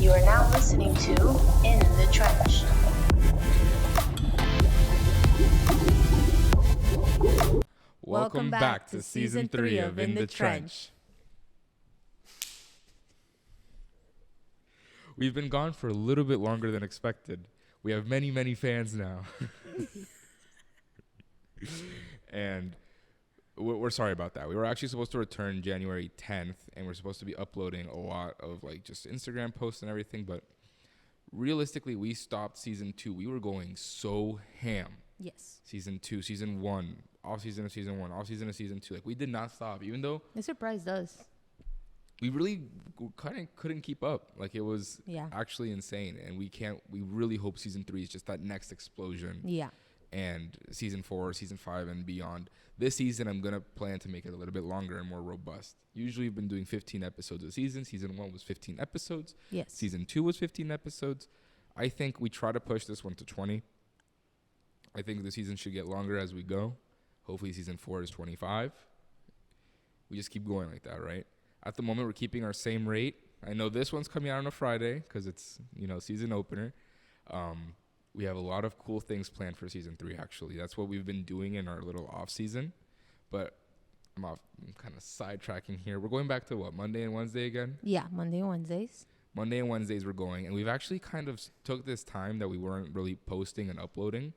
You are now listening to In the Trench. Welcome back to Season 3 of In the Trench. We've been gone for a little bit longer than expected. We have many, many fans now. And we're sorry about that. We were actually supposed to return January 10th, and we're supposed to be uploading a lot of like just Instagram posts and everything, but realistically, we stopped Season 2. We were going so ham. Yes. Season 2, Season 1, off season of Season 1, off season of Season 2. Like, we did not stop, even though It surprised us. we really kind of couldn't keep up. Like, it was actually insane, and we really hope Season 3 is just that next explosion. Yeah. And Season 4, Season 5, and beyond. This season, I'm going to plan to make it a little bit longer and more robust. Usually, we've been doing 15 episodes a season. Season 1 was 15 episodes. Yes. Season 2 was 15 episodes. I think we try to push this one to 20. I think the season should get longer as we go. Hopefully, Season 4 is 25. We just keep going like that, right? At the moment, we're keeping our same rate. I know this one's coming out on a Friday because it's, season opener. We have a lot of cool things planned for Season 3, actually. That's what we've been doing in our little off season. But I'm kind of sidetracking here. We're going back to what, Monday and Wednesday again? Yeah, Monday and Wednesdays. Monday and Wednesdays we're going. And we've actually kind of took this time that we weren't really posting and uploading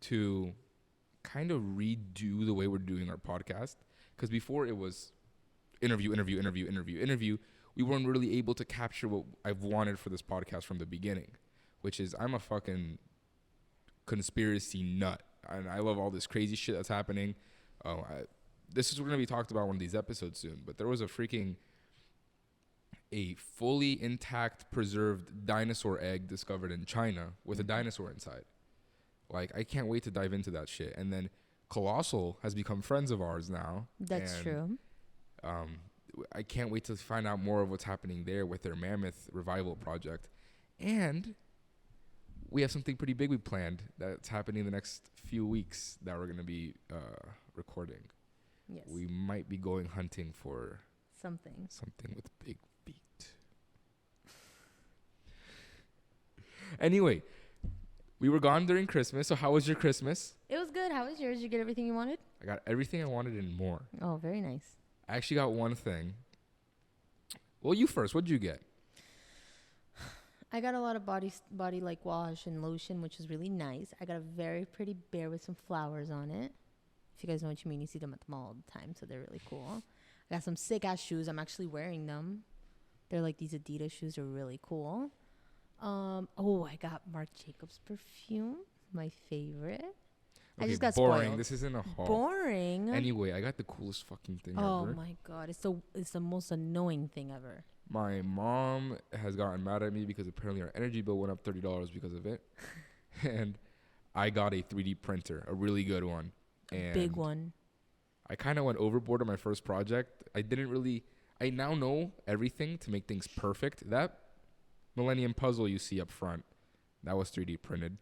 to kind of redo the way we're doing our podcast. Because before it was interview. We weren't really able to capture what I've wanted for this podcast from the beginning, which is I'm a fucking conspiracy nut. And I love all this crazy shit that's happening. This is going to be talked about one of these episodes soon, but there was a fully intact, preserved dinosaur egg discovered in China with a dinosaur inside. Like, I can't wait to dive into that shit. And then Colossal has become friends of ours now. That's true. I can't wait to find out more of what's happening there with their Mammoth Revival project. And we have something pretty big we planned that's happening in the next few weeks that we're going to be recording. Yes. We might be going hunting for something with big feet. Anyway, we were gone during Christmas. So how was your Christmas? It was good. How was yours? Did you get everything you wanted? I got everything I wanted and more. Oh, very nice. I actually got one thing. Well, you first. What'd you get? I got a lot of body like wash and lotion, which is really nice. I got a very pretty bear with some flowers on it. If you guys know what you mean, you see them at the mall all the time, so they're really cool. I got some sick ass shoes. I'm actually wearing them. They're like these Adidas shoes. They're really cool. I got Marc Jacobs perfume, my favorite. Okay, I just got boring. spoiled. This isn't a haul. Boring. Anyway, I got the coolest fucking thing ever. Oh my god, it's the most annoying thing ever. My mom has gotten mad at me because apparently our energy bill went up $30 because of it. And I got a 3D printer, a really good one. And big one. I kind of went overboard on my first project. I now know everything to make things perfect. That Millennium Puzzle you see up front, that was 3D printed.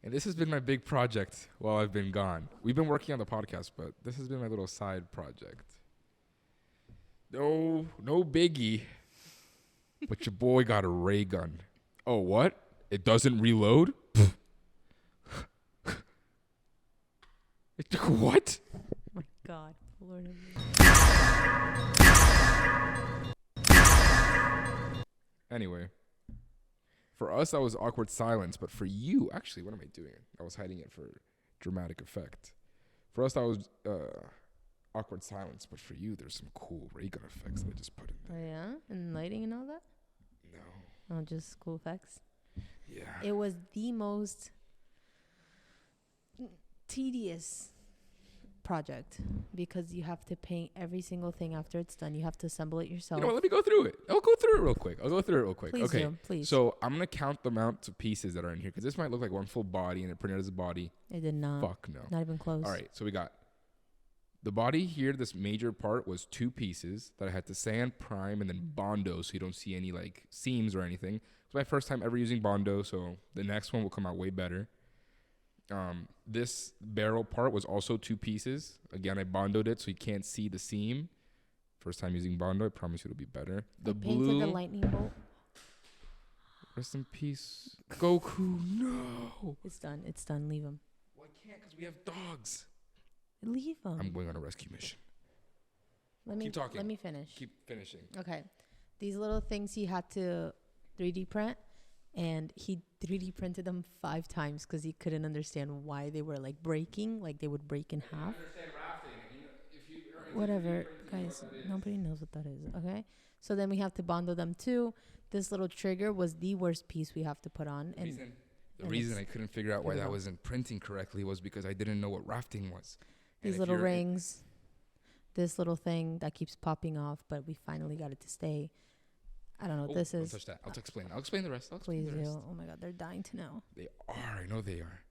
And this has been my big project while I've been gone. We've been working on the podcast, but this has been my little side project. No biggie. But your boy got a Raygun. Oh, what? It doesn't reload? What? Oh my god, Lord. Anyway. For us, that was awkward silence. But for you, actually, what am I doing? I was hiding it for dramatic effect. For us, that was awkward silence. But for you, there's some cool ray gun effects that I just put in there. Oh, yeah? And lighting and all that? No. Oh, just cool effects? Yeah. It was the most tedious project because you have to paint every single thing after it's done. You have to assemble it yourself. You know what? Let me go through it. I'll go through it real quick. Please okay. do, please. So I'm going to count the amount of pieces that are in here because this might look like one full body and it printed as a body. It did not. Fuck no. Not even close. All right. So we got the body here. This major part was 2 pieces that I had to sand, prime, and then Bondo so you don't see any like seams or anything. It's my first time ever using Bondo, so the next one will come out way better. This barrel part was also 2 pieces. Again, I bondoed it so you can't see the seam. First time using Bondo. I promise you it'll be better. The I painted blue. the lightning bolt. Rest in peace, Goku. No. It's done. It's done. Leave him. Well, I can't because we have dogs. Leave him. I'm going on a rescue mission. Keep talking. Let me finish. Keep finishing. Okay. These little things he had to 3D print, and he 3D printed them 5 times because he couldn't understand why they were like breaking, like they would break in half. Whatever, guys. Nobody knows what that is. Okay. So then we have to Bondo them too. This little trigger was the worst piece we have to put on. The reason I couldn't figure out why that wasn't printing correctly was because I didn't know what rafting was. These little rings, this little thing that keeps popping off, but we finally got it to stay. I don't know what this is. Don't touch that. I'll explain. I'll explain the rest. Please do. Oh my God, they're dying to know. They are. I know they are.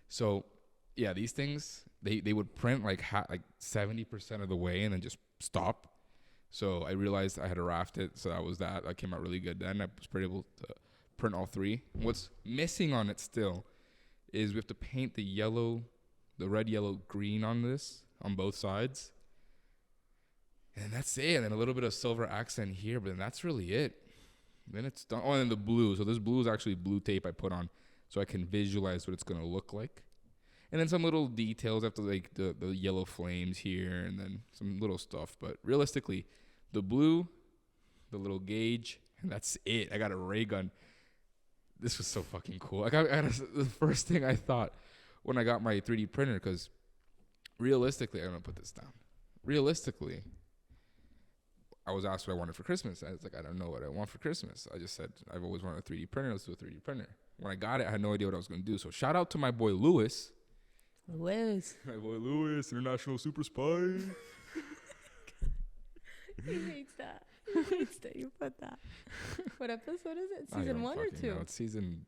So, yeah, these things they would print like 70% of the way and then just stop. So I realized I had to raft it. So that was that. That came out really good. Then I was pretty able to print all 3. What's missing on it still is we have to paint the red, yellow, green on this on both sides. And that's it. And then a little bit of silver accent here, but then that's really it. Then it's done. Oh, and then the blue. So this blue is actually blue tape I put on so I can visualize what it's going to look like. And then some little details after like the yellow flames here and then some little stuff. But realistically, the blue, the little gauge, and that's it. I got a Raygun. This was so fucking cool. The first thing I thought when I got my 3D printer, because realistically, I'm going to put this down. Realistically, I was asked what I wanted for Christmas. I was like, I don't know what I want for Christmas. I just said, I've always wanted a 3D printer. Let's do a 3D printer. When I got it, I had no idea what I was going to do. So shout out to my boy Lewis. My boy Lewis, international super spy. He hates that. He hates that you put that. What episode is it? Season 1 or 2? No, it's season.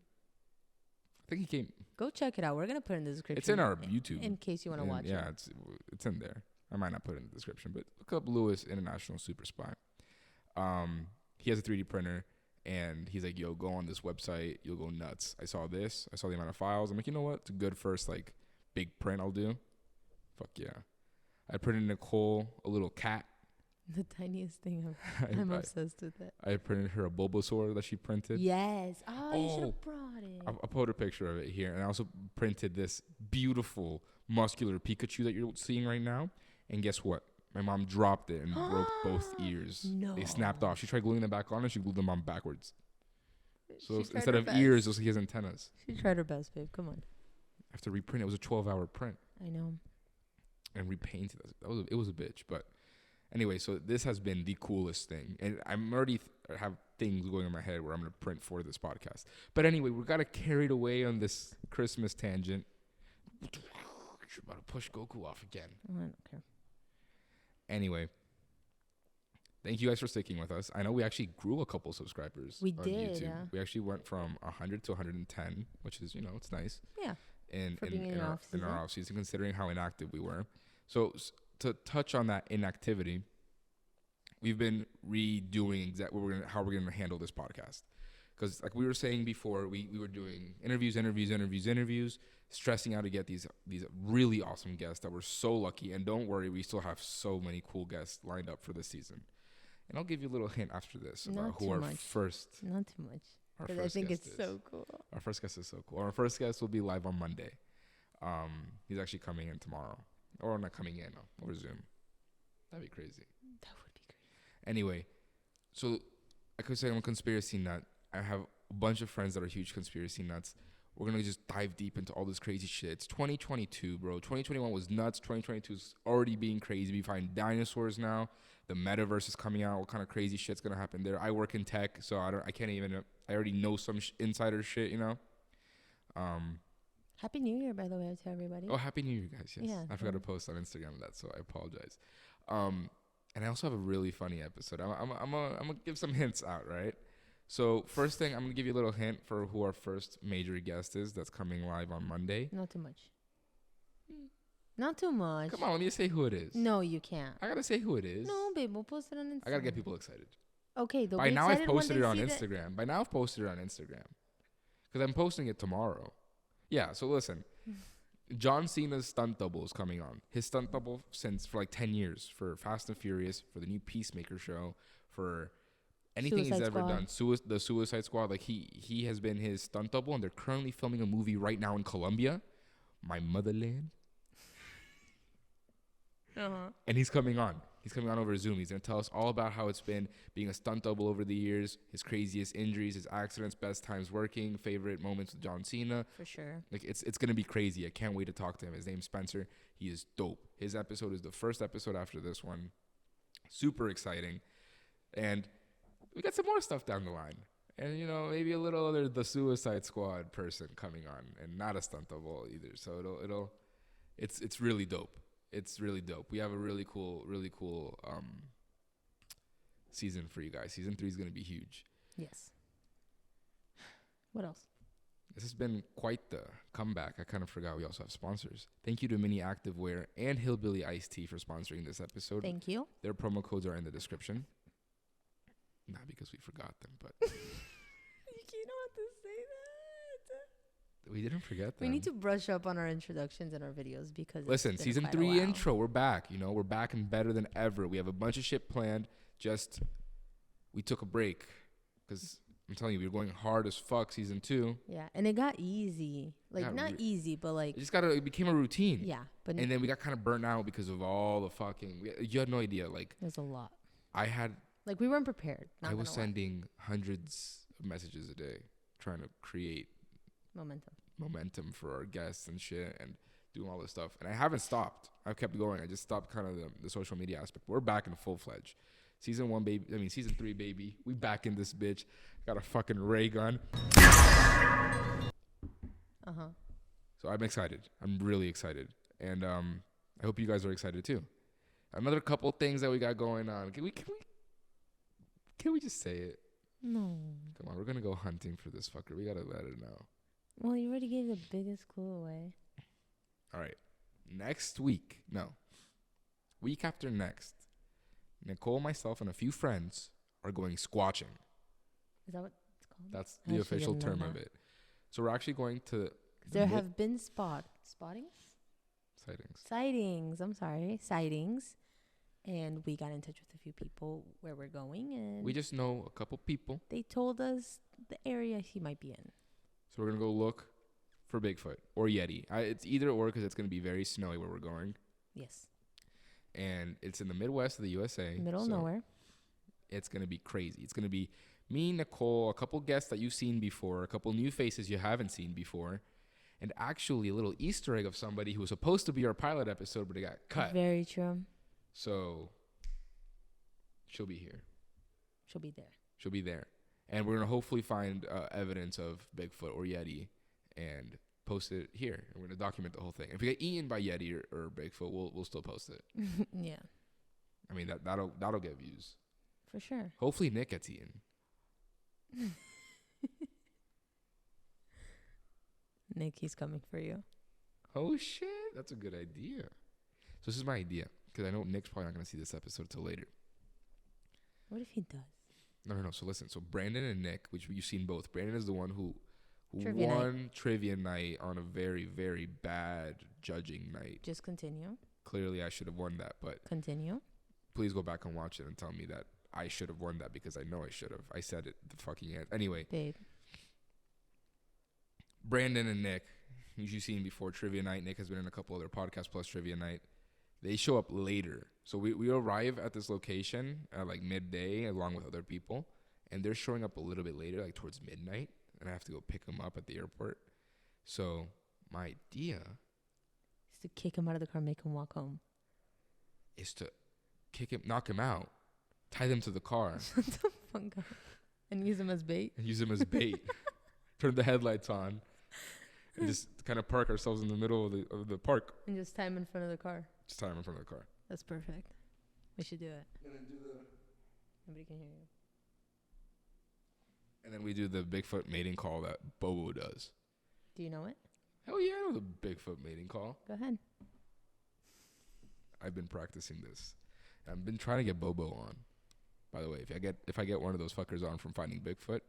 I think he came. Go check it out. We're gonna put it in the description. It's in our YouTube. In case you want to watch it. Yeah, it's in there. I might not put it in the description, but look up Lewis, international super spy. He has a 3D printer, and he's like, "Yo, go on this website. You'll go nuts." I saw this. I saw the amount of files. I'm like, you know what? It's a good first like big print I'll do. Fuck yeah. I printed Nicole a little cat. The tiniest thing I'm obsessed with it. I printed her a Bulbasaur that she printed. Yes. Oh, you should have brought it. I'll put a picture of it here. And I also printed this beautiful muscular Pikachu that you're seeing right now. And guess what? My mom dropped it and broke both ears. No. They snapped off. She tried gluing them back on and she glued them on backwards. So instead of best. ears, he has antennas. She tried her best, babe. Come on. I have to reprint. It was a 12-hour print. I know. And repainted it. It was a bitch. But anyway, so this has been the coolest thing. And I'm already have things going in my head where I'm going to print for this podcast. But anyway, we got carried away on this Christmas tangent. You're about to push Goku off again. I don't care. Anyway, thank you guys for sticking with us. I know we actually grew a couple subscribers We on did, YouTube. yeah. We actually went from 100 to 110, which is, it's nice. Yeah. In our off season, considering how inactive we were. So to touch on that inactivity, we've been redoing how we're gonna handle this podcast. Because like we were saying before, we were doing interviews, stressing out to get these really awesome guests that we're so lucky. And don't worry, we still have so many cool guests lined up for this season. And I'll give you a little hint after this about who our first. Not too much. Because I think it's so cool. Our first guest is so cool. Our first guest will be live on Monday. He's actually coming in tomorrow. Or not coming in, over Zoom. That'd be crazy. That would be crazy. Anyway, so I could say I'm a conspiracy nut. I have a bunch of friends that are huge conspiracy nuts. We're going to just dive deep into all this crazy shit. It's 2022, bro. 2021 was nuts. 2022 is already being crazy. We find dinosaurs now. The metaverse is coming out. What kind of crazy shit's going to happen there? I work in tech, so I already know some insider shit, Happy New Year, by the way, to everybody. Oh, Happy New Year, guys. Yes. Yeah, I forgot to post on Instagram that, so I apologize. And I also have a really funny episode. I'm going to give some hints out, right? So first thing, I'm going to give you a little hint for who our first major guest is that's coming live on Monday. Not too much. Not too much. Come on, let me say who it is. No, you can't. I got to say who it is. No, babe, we'll post it on Instagram. I got to get people excited. Okay, By now I've posted it on Instagram. By now I've posted it on Instagram. Because I'm posting it tomorrow. Yeah, so listen. John Cena's stunt double is coming on. His stunt double for like 10 years for Fast and Furious, for the new Peacemaker show, for anything Suicide he's ever Squad. done. The Suicide Squad, like he has been his stunt double, and they're currently filming a movie right now in Colombia, my motherland. And he's coming on. He's coming on over Zoom. He's going to tell us all about how it's been being a stunt double over the years, his craziest injuries, his accidents, best times working, favorite moments with John Cena. For sure. Like it's going to be crazy. I can't wait to talk to him. His name's Spencer. He is dope. His episode is the first episode after this one. Super exciting. And we got some more stuff down the line. And, you know, maybe a little other The Suicide Squad person coming on, and not a stunt double either. So it's really dope. It's really dope. We have a really cool season for you guys. Season 3 is going to be huge. Yes. What else? This has been quite the comeback. I kind of forgot we also have sponsors. Thank you to Mini Activewear and Hillbilly Iced Tea for sponsoring this episode. Thank you. Their promo codes are in the description. Not because we forgot them, but You cannot to say that. we didn't forget them. We need to brush up on our introductions and our videos because Listen, it's been season quite a 3 while. intro, we're back. You know, we're back and better than ever. We have a bunch of shit planned. Just we took a break because I'm telling you, we were going hard as fuck. Season 2. Yeah, and it got easy. Like Got not easy, but like it became a routine. yeah. But And then we got kind of burnt out because of all the fucking. You had no idea. Like there's a lot. I We weren't prepared. was sending hundreds of messages a day trying to create momentum for our guests and shit and doing all this stuff. And I haven't stopped. I've kept going. I just stopped kind of the social media aspect. We're back in full fledged. Season 3, baby. We back in this bitch. Got a fucking Raygun. So I'm excited. I'm really excited. And I hope you guys are excited too. Another couple things that we got going on. Can we just say it? No. Come on, we're gonna go hunting for this fucker. We gotta let her know. Well, you already gave the biggest clue away. All right. Week after next, Nicole, myself, and a few friends are going squatching. Is that what it's called? That's I the actually official didn't know term of that. it. So we're actually going to There have been spottings? sightings. I'm sorry. Sightings. And we got in touch with a few people where we're going, and We just know a couple people, they told us the area he might be in. so we're gonna go look for Bigfoot or Yeti. It's either or because it's gonna be very snowy where we're going, Yes. and it's in the Midwest of the USA. Middle of so nowhere. It's gonna be crazy. It's gonna be me, Nicole, a couple guests that you've seen before, a couple new faces you haven't seen before, and actually a little Easter egg of somebody who was supposed to be our pilot episode, but it got cut. Very true. So she'll be here. She'll be there. She'll be there. And we're going to hopefully find evidence of Bigfoot or Yeti and post it here. And we're going to document the whole thing. If we get eaten by Yeti or Bigfoot, we'll still post it. Yeah, I mean, that'll get views. for sure. Hopefully Nick gets eaten. Nick, he's coming for you. Oh, shit. That's a good idea. So this is my idea. Because I know Nick's probably not going to see this episode till later. What if he does? No. So listen. So Brandon and Nick, which you've seen both. Brandon is the one who Trivia won trivia night on a very, very bad judging night. Just continue. Clearly, I should have won that, but Continue. please go back and watch it and tell me that I should have won that because I know I should have. I said it the fucking end. Anyway, Babe. Brandon and Nick, who you've seen before, trivia night. Nick has been in a couple other podcasts plus trivia night. They show up later. So we arrive at this location at like midday along with other people. And they're showing up a little bit later, like towards midnight. And I have to go pick them up at the airport. So my idea Is to kick him out of the car, make him walk home. is to knock him out, tie them to the car, Shut the fuck up. And use him as bait. and use them as bait. Turn the headlights on. And just kind of park ourselves in the middle of the park. And just tie him in front of the car. Just tie him in front of the car. That's perfect. We should do it. Nobody can hear you. And then we do the Bigfoot mating call that Bobo does. Do you know it? Hell yeah, I know the Bigfoot mating call. Go ahead. I've been practicing this. I've been trying to get Bobo on. By the way, if I get one of those fuckers on from finding Bigfoot,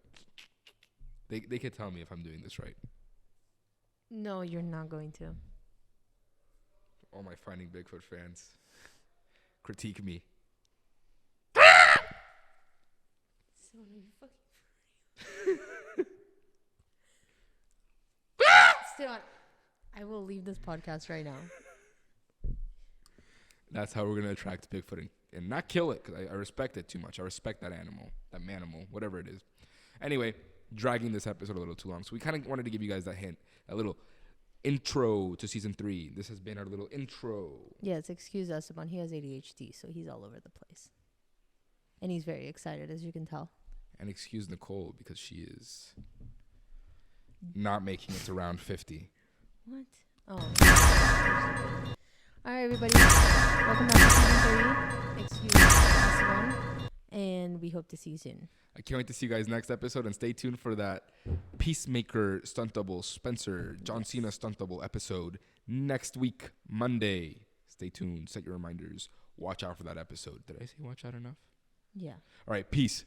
they could tell me if I'm doing this right. No, you're not going to. all my Finding Bigfoot fans. Critique me. Esteban, I will leave this podcast right now. That's how we're going to attract Bigfoot and not kill it, because I respect it too much. I respect that animal, that manimal, whatever it is. Anyway, dragging this episode a little too long. So we kind of wanted to give you guys that hint, a little intro to season 3. This has been our little intro. Yes, excuse Esteban. He has ADHD, so he's all over the place. And he's very excited, as you can tell. And excuse Nicole, because she is not making it to round 50. What? Oh. All right, everybody. Welcome back to season 3. Excuse Esteban. And we hope to see you soon. I can't wait to see you guys next episode, and stay tuned for that Peacemaker stunt double, Spencer, John Cena stunt double episode next week, Monday. Stay tuned. Set your reminders. Watch out for that episode. Did I say watch out enough? Yeah. All right. Peace.